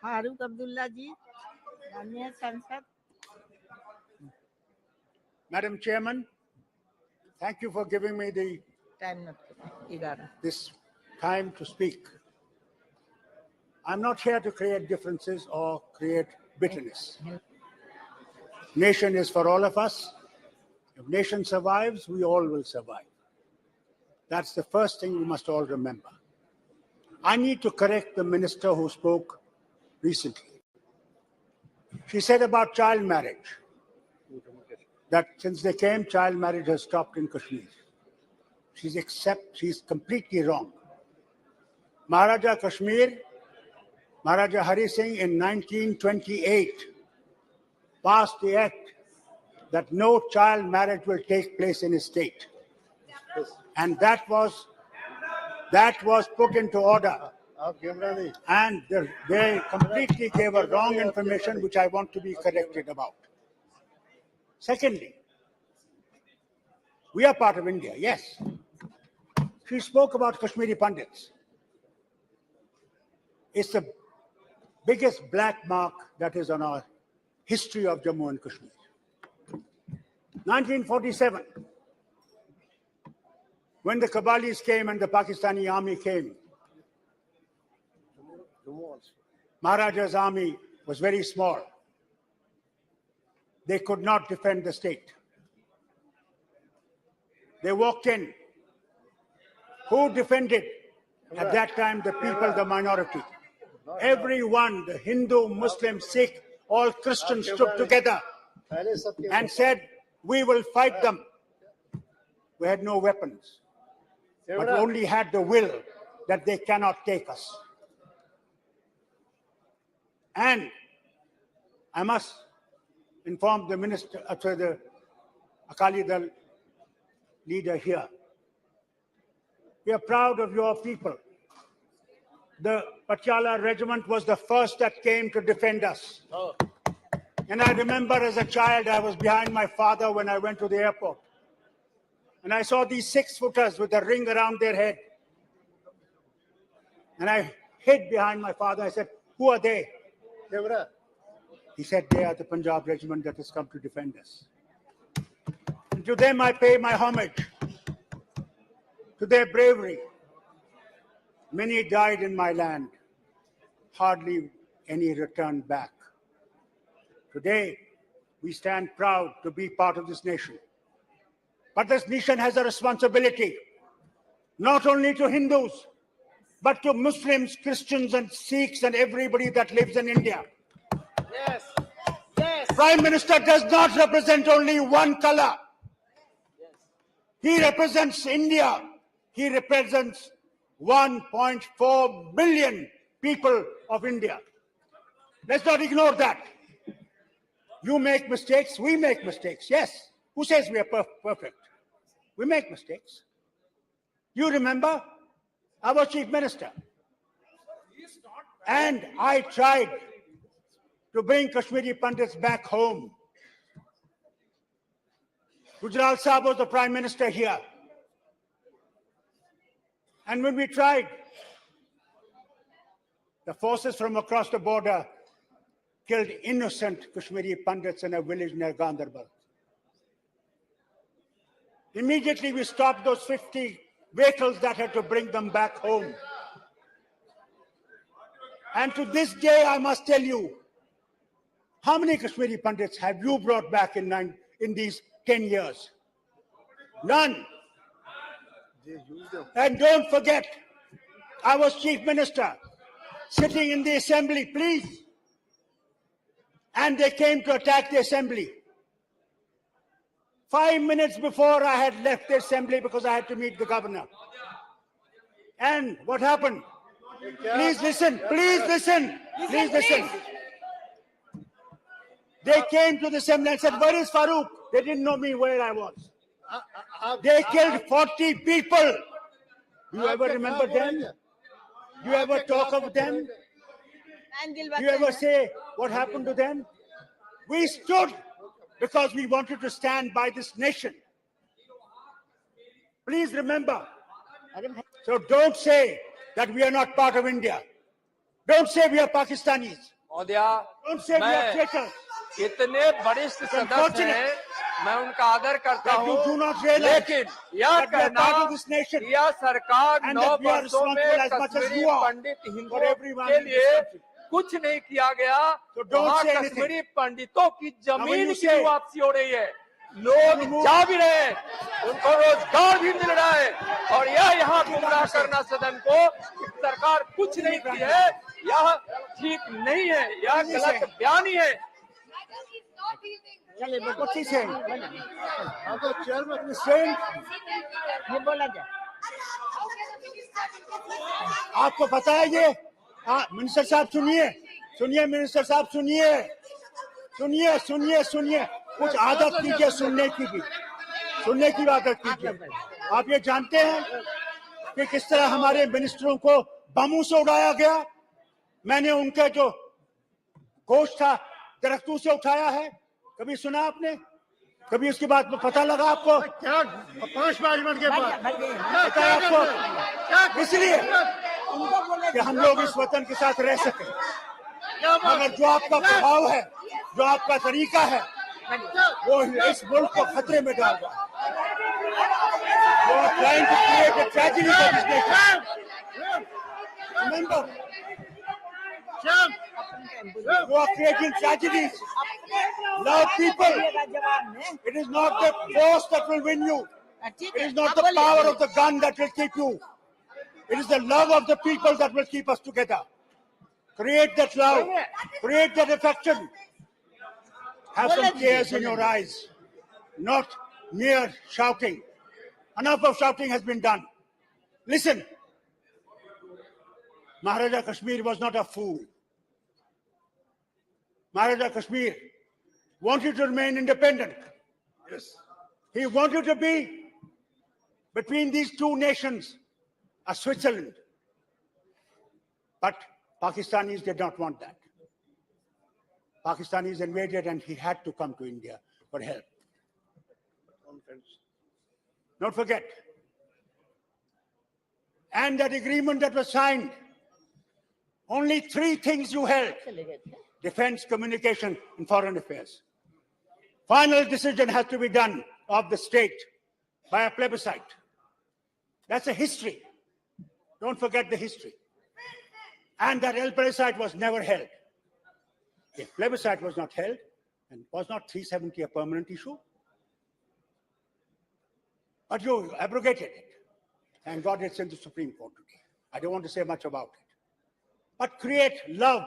फारूक अब्दुल्ला जी, माननीय सांसद। Madam Chairman, thank you for giving me this time to speak. I'm not here to create differences or create bitterness. Nation is for all of us. If nation survives, we all will survive. That's the first thing we must all remember. I need to correct the minister who spoke recently. She said about child marriage, that since they came, child marriage has stopped in Kashmir. She's completely wrong. Maharaja Kashmir, Maharaja Hari Singh in 1928 passed the act that no child marriage will take place in his state. And that was put into order. And they completely gave a wrong information, which I want to be corrected about. Secondly, we are part of India, yes. She spoke about Kashmiri Pandits. It's the biggest black mark that is on our history of Jammu and Kashmir. 1947, when the Kabalis came and the Pakistani army came, Maharaja's army was very small. They could not defend the state. They walked in. Who defended at that time the people, the minority? Everyone, the Hindu, Muslim, Sikh, all Christians stood together and said, we will fight them. We had no weapons, but we only had the will that they cannot take us. And I must inform the minister, the Akali Dal leader here. We are proud of your people. The Patiala regiment was the first that came to defend us. And I remember as a child, I was behind my father when I went to the airport. And I saw these 6-footers with a ring around their head. And I hid behind my father. I said, who are they? He said, they are the Punjab regiment that has come to defend us. And to them I pay my homage, to their bravery. Many died in my land, hardly any returned back. Today, we stand proud to be part of this nation. But this nation has a responsibility, not only to Hindus, but to Muslims, Christians, and Sikhs, and everybody that lives in India. Yes. Yes. Prime Minister does not represent only one color. He represents India. He represents 1.4 billion people of India. Let's not ignore that. You make mistakes, we make mistakes. Yes. Who says we are perfect? We make mistakes. You remember, I was Chief Minister. And I tried to bring Kashmiri Pandits back home. Gujral Sahib was the Prime Minister here. And when we tried, the forces from across the border killed innocent Kashmiri Pandits in a village near Ganderbal. Immediately we stopped those 50 vehicles that had to bring them back home. And to this day, I must tell you, how many Kashmiri Pandits have you brought back in these 10 years? None. And don't forget, I was Chief Minister, sitting in the assembly, please. And they came to attack the assembly. 5 minutes before I had left the assembly because I had to meet the governor. And what happened? Please listen, please listen, please listen. They came to the assembly and said, where is Farooq? They didn't know me where I was. They killed 40 people. You ever remember them? You ever talk of them? You ever say what happened to them? We stood because we wanted to stand by this nation. Please remember. So don't say that we are not part of India. Don't say we are Pakistanis. महोदया, Don't say we are मैं traitors. इतने वरिष्ठ सदस्य हैं, मैं उनका आदर करता That you हूँ, do not realize लेकिन यह that we are कहना part of this nation कि यह सरकार and 9 that we are वर्षों में responsible as much as Kashmiri you are Pandit for हिंदुओं everyone के in this लिए country. कुछ नहीं किया गया, So don't वहाँ say anything. कश्मीरी पंडितों की Now when जमीन you की say- वापसी हो रही है, लोग जा भी रहे हैं, उनको रोजगार भी मिल रहा है, और यह यहाँ गुमराह करना सदन को कि सरकार कुछ नहीं की है, यह ठीक नहीं है, यह गलत बयानी है। What's he saying? He's saying, ये बोला जाए। आपको पता है ये मिनिस्टर साहब सुनिए मिनिस्टर साहब सुनिए कुछ आदत कीजिए सुनने की आदत कीजिए। आप ये जानते हैं कि किस तरह हमारे मिनिस्टरों को बमों से उड़ाया गया। मैंने उनके जो गोश्त था दरख्तों से उठाया है, कभी सुना आपने? कभी उसके बाद में पता लगा आपको? क्या 5 मिनट के बाद पता है आपको? इसलिए कि हम लोग इस वतन के साथ रह सके, मगर जो आपका प्रभाव है, जो आपका तरीका है, वो इस मुल्क को खतरे में डाल रहा है। You are trying to create a tragedy for this nation. Remember, you are creating tragedies. Love people. It is not the force that will win you. ठीक It है, is not आप the बोलिए। power of the gun that will keep you. It is the love of the people that will keep us together. Create that love. Create that affection. Have some tears in your eyes. Not mere shouting. Enough of shouting has been done. Listen. Maharaja Kashmir was not a fool. Maharaja Kashmir wanted to remain independent. Yes. He wanted to be between these two nations, a Switzerland. But Pakistanis did not want that. Pakistanis invaded and he had to come to India for help. Don't forget. And that agreement that was signed, only 3 things you held: defense, communication, and foreign affairs. Final decision has to be done of the state by a plebiscite. That's a history. Don't forget the history. And that plebiscite was never held. If plebiscite was not held, and was not 370 a permanent issue? But you abrogated it. Thank God it's in the Supreme Court today. I don't want to say much about it. But create love,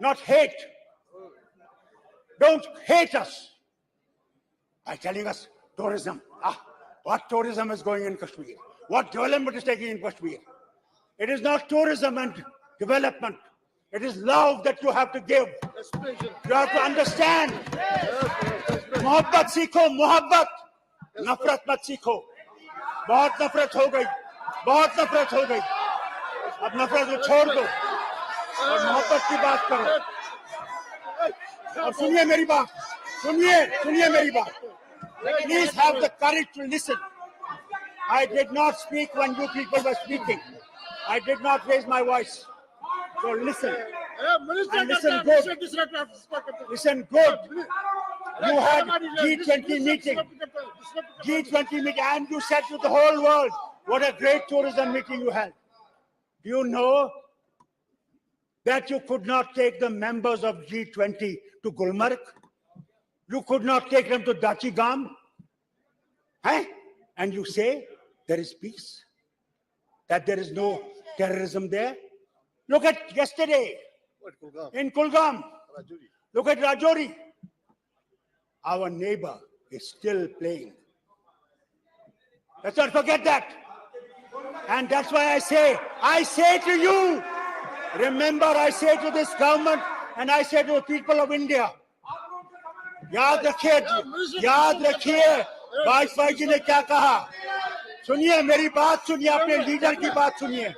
not hate. Don't hate us by telling us tourism. What tourism is going in Kashmir? What development is taking in Kashmir? It is not tourism and development. It is love that you have to give. You have to understand. Mohabbat seekho, mohabbat. Nafrat mat seekho. बहुत नफरत हो गई, बहुत नफरत हो गई। अब नफरत को छोड़ दो और मोहब्बत की बात करो। और सुनिए मेरी बात, सुनिए मेरी बात। Please have the courage to listen. I did not speak when you people were speaking. I did not raise my voice. So listen. And listen good. Listen good. You had G20 meeting. G20 meeting, and you said to the whole world, what a great tourism meeting you had. Do you know that you could not take the members of G20 to Gulmarg? You could not take them to Dachigam? And you say there is peace, that there is no terrorism there? Look at yesterday in Kulgam. Look at Rajouri. Our neighbor is still playing. Let's not forget that. And that's why I say to you, remember, I say to this government and I say to the people of India, याद रखिए वाजपेयी जी ने क्या कहा। सुनिए मेरी बात, सुनिए अपने लीडर की बात सुनिए।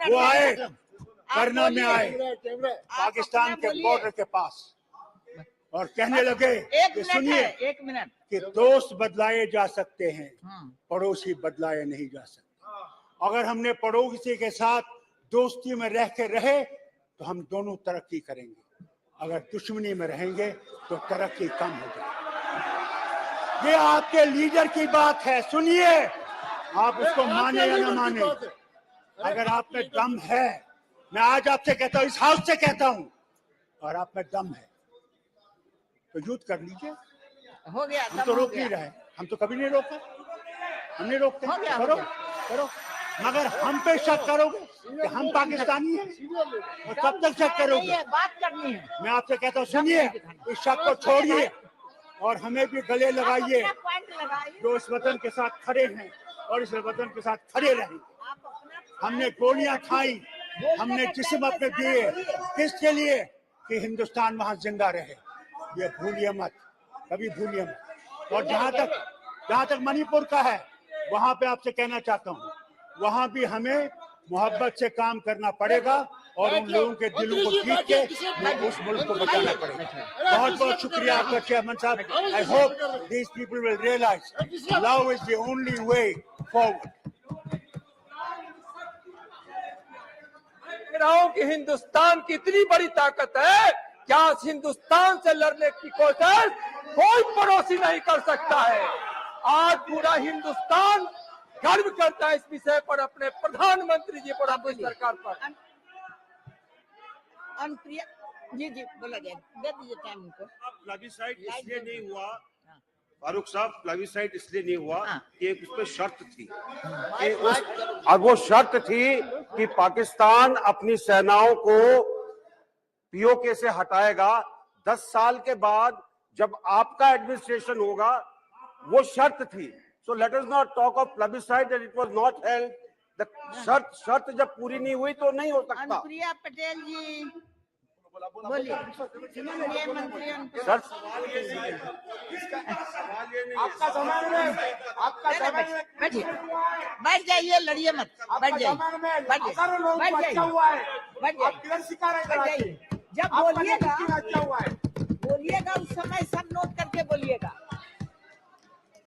वो आए करना में आए पाकिस्तान के बॉर्डर के पास और कहने लगे कि सुनिए एक मिनट कि दोस्त बदलाए जा सकते हैं, पड़ोसी बदलाए नहीं जा सकते। अगर हमने पड़ोसी के साथ दोस्ती में रह के रहे तो हम दोनों तरक्की करेंगे, अगर दुश्मनी में रहेंगे तो तरक्की कम हो जाएगी। ये आपके लीडर की बात है, सुनिए, आप उसको माने या ना माने, अगर आप में दम है, मैं आज आपसे कहता हूं, इस हाउस से कहता हूं, और आप में दम है तो युद्ध कर लीजिए। हो गया, हम तो रोक नहीं रहे, हम तो कभी नहीं रोका, हम नहीं रोकते। करो करो, मगर हम पे शक करोगे कि हम पाकिस्तानी हैं, और कब तक शक करोगे? बात करनी है। मैं आपसे कहता हूँ, सुनिए, इस शक को छोड़िए और हमें भी गले लगाइए, जो इस वतन के साथ खड़े हैं और इस वतन के साथ खड़े रहेंगे। हमने गोलियां खाई, हमने जिस्म अपने दिए, किसके लिए? कि हिंदुस्तान वहां जिंदा रहे। ये भूलिए मत, कभी भूलिए मत। और जहां तक मणिपुर का है, वहां पे आपसे कहना चाहता हूँ, वहां भी हमें मोहब्बत से काम करना पड़ेगा और उन लोगों के दिलों को जीत के उस मुल्क को बचाना पड़ेगा। बहुत बहुत शुक्रिया आपका चेयरमैन साहब। I hope these people will realise love is the only way forward. कह रहा हूं कि हिंदुस्तान की इतनी बड़ी ताकत है, क्या इस हिंदुस्तान से लड़ने की कोशिश कोई पड़ोसी नहीं कर सकता है। आज पूरा हिंदुस्तान गर्व करता है इस विषय पर, अपने प्रधानमंत्री जी पर, अपनी सरकार पर। अनुप्रिया जी बोला जाए, दे दीजिए टाइम उनको। प्लेबिसाइड इसलिए नहीं हुआ फारूक साहब, प्लेबिसाइड इसलिए नहीं हुआ कि एक उस पर शर्त थी कि और वो शर्त थी कि पाकिस्तान अपनी सेनाओं को पीओके से हटाएगा 10 साल के बाद जब आपका एडमिनिस्ट्रेशन होगा, वो शर्त थी। So let us not talk of plebiscite that it was not held. The शर्त जब पूरी नहीं हुई तो नहीं हो सकता। अनुप्रिया पटेल जी बोलिए। सर सवाल ये नहीं है, सवाल ये नहीं है। आपका जमाने में, आपका जमाने में बैठिए, बैठ जाइए, लड़िए मत, बैठ जाइए, बैठ जाइए, बैठ जाइए। जब बोलिएगा